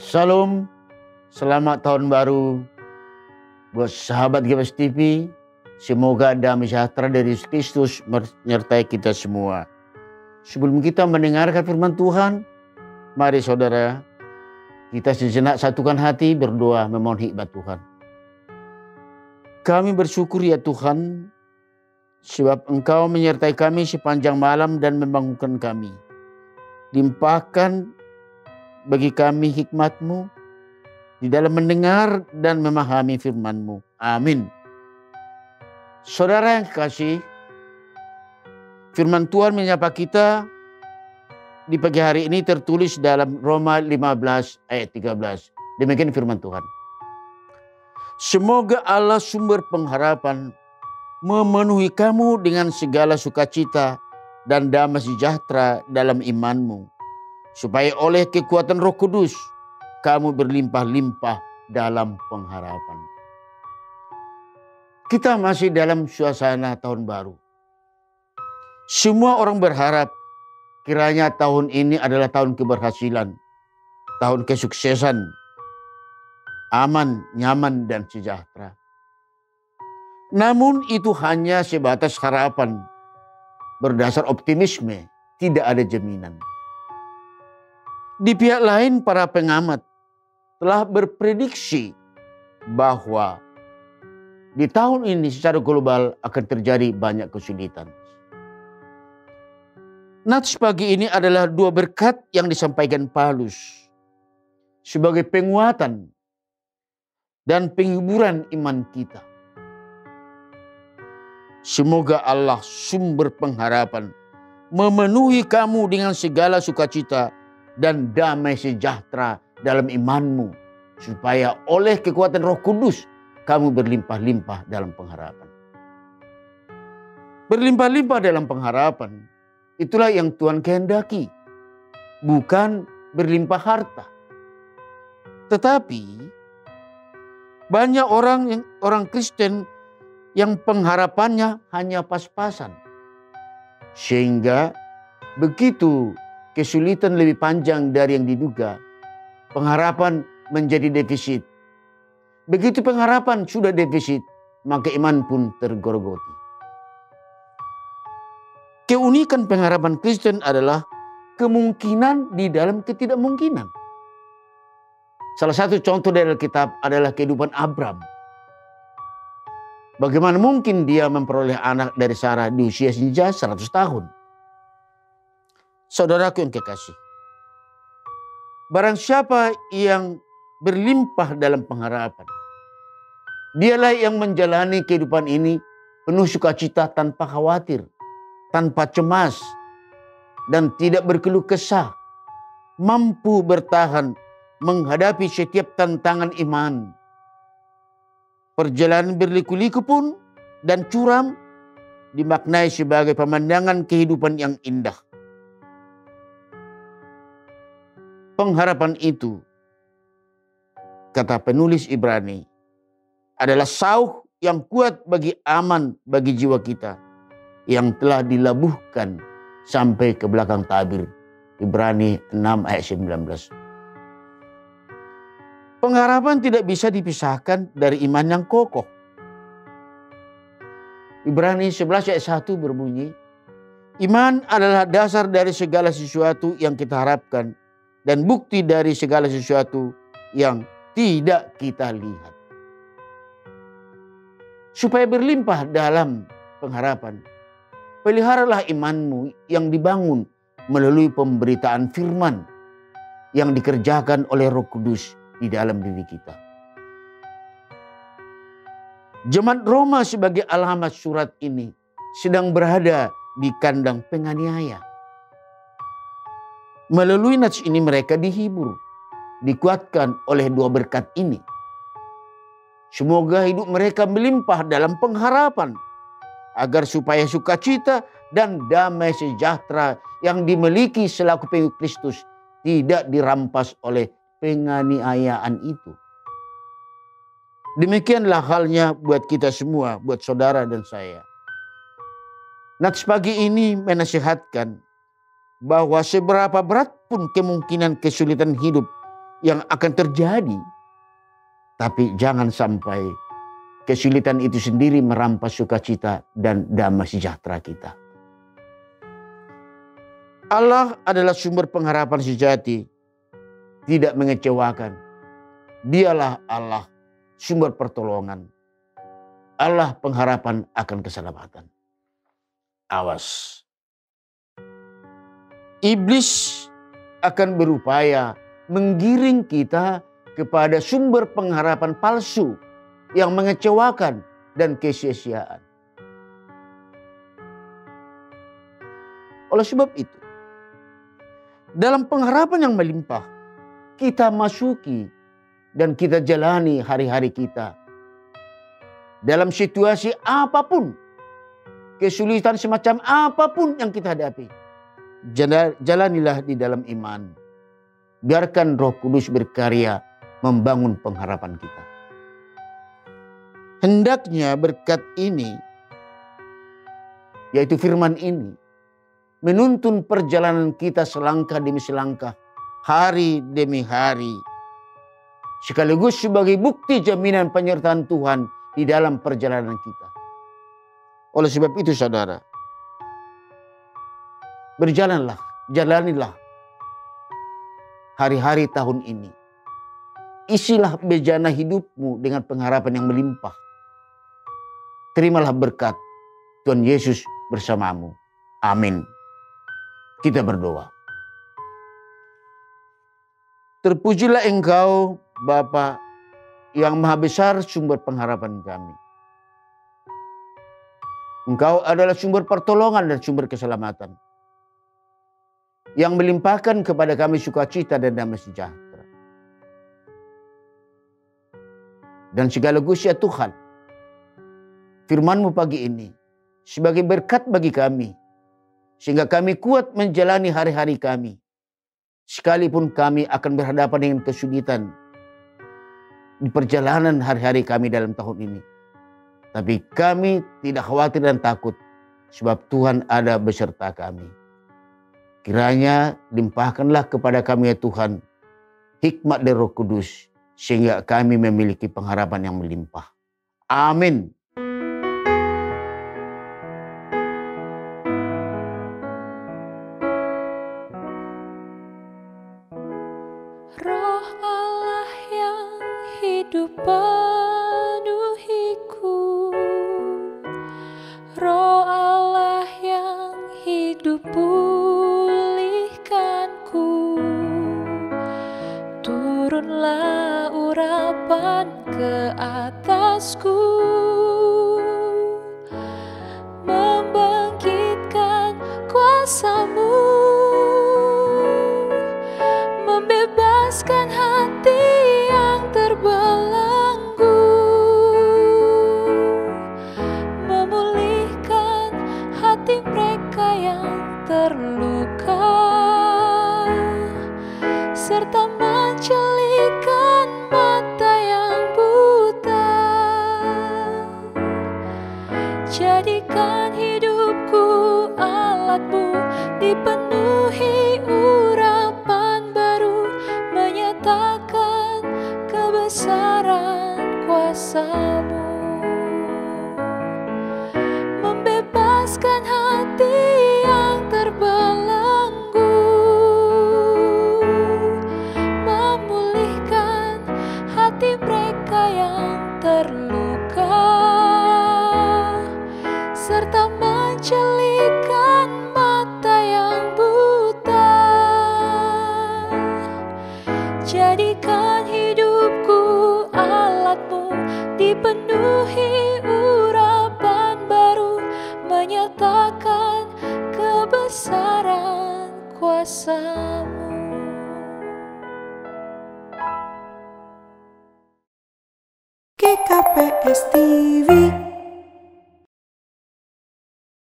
Salam, selamat tahun baru buat sahabat GBS TV. Semoga damai sejahtera dari Yesus Kristus menyertai kita semua. Sebelum kita mendengarkan firman Tuhan, mari saudara, kita sejenak satukan hati berdoa memohon hikmat Tuhan. Kami bersyukur ya Tuhan, sebab Engkau menyertai kami sepanjang malam dan membangunkan kami. Limpahkan bagi kami hikmat-Mu di dalam mendengar dan memahami firman-Mu. Amin. Saudara yang kekasih, firman Tuhan menyapa kita di pagi hari ini tertulis dalam Roma 15 ayat 13. Demikian firman Tuhan. Semoga Allah sumber pengharapan memenuhi kamu dengan segala sukacita dan damai sejahtera dalam imanmu, supaya oleh kekuatan Roh Kudus kamu berlimpah-limpah dalam pengharapan. Kita masih dalam suasana tahun baru. Semua orang berharap kiranya tahun ini adalah tahun keberhasilan, tahun kesuksesan, aman, nyaman, dan sejahtera. Namun itu hanya sebatas harapan berdasar optimisme, tidak ada jaminan. Di pihak lain, para pengamat telah berprediksi bahwa di tahun ini secara global akan terjadi banyak kesulitan. Nats pagi ini adalah dua berkat yang disampaikan Paulus sebagai penguatan dan penghiburan iman kita. Semoga Allah sumber pengharapan memenuhi kamu dengan segala sukacita dan damai sejahtera dalam imanmu, supaya oleh kekuatan Roh Kudus kamu berlimpah-limpah dalam pengharapan. Berlimpah-limpah dalam pengharapan, itulah yang Tuhan kehendaki, bukan berlimpah harta. Tetapi banyak orang Kristen yang pengharapannya hanya pas-pasan, sehingga begitu kesulitan lebih panjang dari yang diduga, pengharapan menjadi defisit. Begitu pengharapan sudah defisit, maka iman pun tergerogoti. Keunikan pengharapan Kristen adalah kemungkinan di dalam ketidakmungkinan. Salah satu contoh dari Alkitab adalah kehidupan Abram. Bagaimana mungkin dia memperoleh anak dari Sarah di usia senja 100 tahun? Saudaraku yang kekasih, barang siapa yang berlimpah dalam pengharapan, dialah yang menjalani kehidupan ini penuh sukacita tanpa khawatir, tanpa cemas, dan tidak berkeluh kesah, mampu bertahan menghadapi setiap tantangan iman. Perjalanan berliku-liku pun dan curam dimaknai sebagai pemandangan kehidupan yang indah. Pengharapan itu, kata penulis Ibrani, adalah sauh yang kuat bagi aman bagi jiwa kita yang telah dilabuhkan sampai ke belakang tabir. Ibrani 6 ayat 19. Pengharapan tidak bisa dipisahkan dari iman yang kokoh. Ibrani 11 ayat 1 berbunyi, iman adalah dasar dari segala sesuatu yang kita harapkan dan bukti dari segala sesuatu yang tidak kita lihat. Supaya berlimpah dalam pengharapan, peliharalah imanmu yang dibangun melalui pemberitaan firman yang dikerjakan oleh Roh Kudus di dalam diri kita. Jemaat Roma sebagai alamat surat ini sedang berada di kandang penganiaya. Melalui nats ini mereka dihibur, dikuatkan oleh dua berkat ini. Semoga hidup mereka melimpah dalam pengharapan, agar supaya sukacita dan damai sejahtera yang dimiliki selaku pengikut Kristus tidak dirampas oleh penganiayaan itu. Demikianlah halnya buat kita semua, buat saudara dan saya. Nats pagi ini menasihatkan bahwa seberapa berat pun kemungkinan kesulitan hidup yang akan terjadi. Tapi jangan sampai kesulitan itu sendiri merampas sukacita dan damai sejahtera kita. Allah adalah sumber pengharapan sejati, tidak mengecewakan. Dialah Allah, sumber pertolongan. Allah pengharapan akan keselamatan. Awas. Iblis akan berupaya menggiring kita kepada sumber pengharapan palsu yang mengecewakan dan kesia-siaan. Oleh sebab itu, dalam pengharapan yang melimpah, kita masuki dan kita jalani hari-hari kita. Dalam situasi apapun, kesulitan semacam apapun yang kita hadapi, jalanilah di dalam iman. Biarkan Roh Kudus berkarya membangun pengharapan kita. Hendaknya berkat ini, yaitu firman ini, menuntun perjalanan kita selangkah demi selangkah, hari demi hari. Sekaligus sebagai bukti jaminan penyertaan Tuhan di dalam perjalanan kita. Oleh sebab itu saudara, jalanilah hari-hari tahun ini. Isilah bejana hidupmu dengan pengharapan yang melimpah. Terimalah berkat Tuhan Yesus bersamamu. Amin. Kita berdoa. Terpujilah Engkau, Bapa, yang Maha Besar sumber pengharapan kami. Engkau adalah sumber pertolongan dan sumber keselamatan, yang melimpahkan kepada kami sukacita dan damai sejahtera. Dan sekaligus ya Tuhan, firman-Mu pagi ini sebagai berkat bagi kami, sehingga kami kuat menjalani hari-hari kami. Sekalipun kami akan berhadapan dengan kesulitan di perjalanan hari-hari kami dalam tahun ini. Tapi kami tidak khawatir dan takut, sebab Tuhan ada beserta kami. Kiranya limpahkanlah kepada kami ya Tuhan, hikmat dari Roh Kudus, sehingga kami memiliki pengharapan yang melimpah. Amin. Roh Allah yang hidup penuhiku, Roh Allah yang hidup pulihkanku, turunlah urapan ke atasku, membangkitkan kuasa-Mu, membebaskan hati yang terbelenggu, memulihkan hati mereka yang terluka, serta mencelupkan mata yang buta. Jadikan hidupku alat-Mu, dipenuhi urapan baru, menyatakan kebesaran kuasa-Mu, membebaskan hati yang terbelenggu, memulihkan hati mereka yang terluka, serta mencelupkan mata yang buta. Jadikan hidupku alat-Mu, dipenuhi urapan baru, menyatakan kebesaran kuasa-Mu. GKPS TV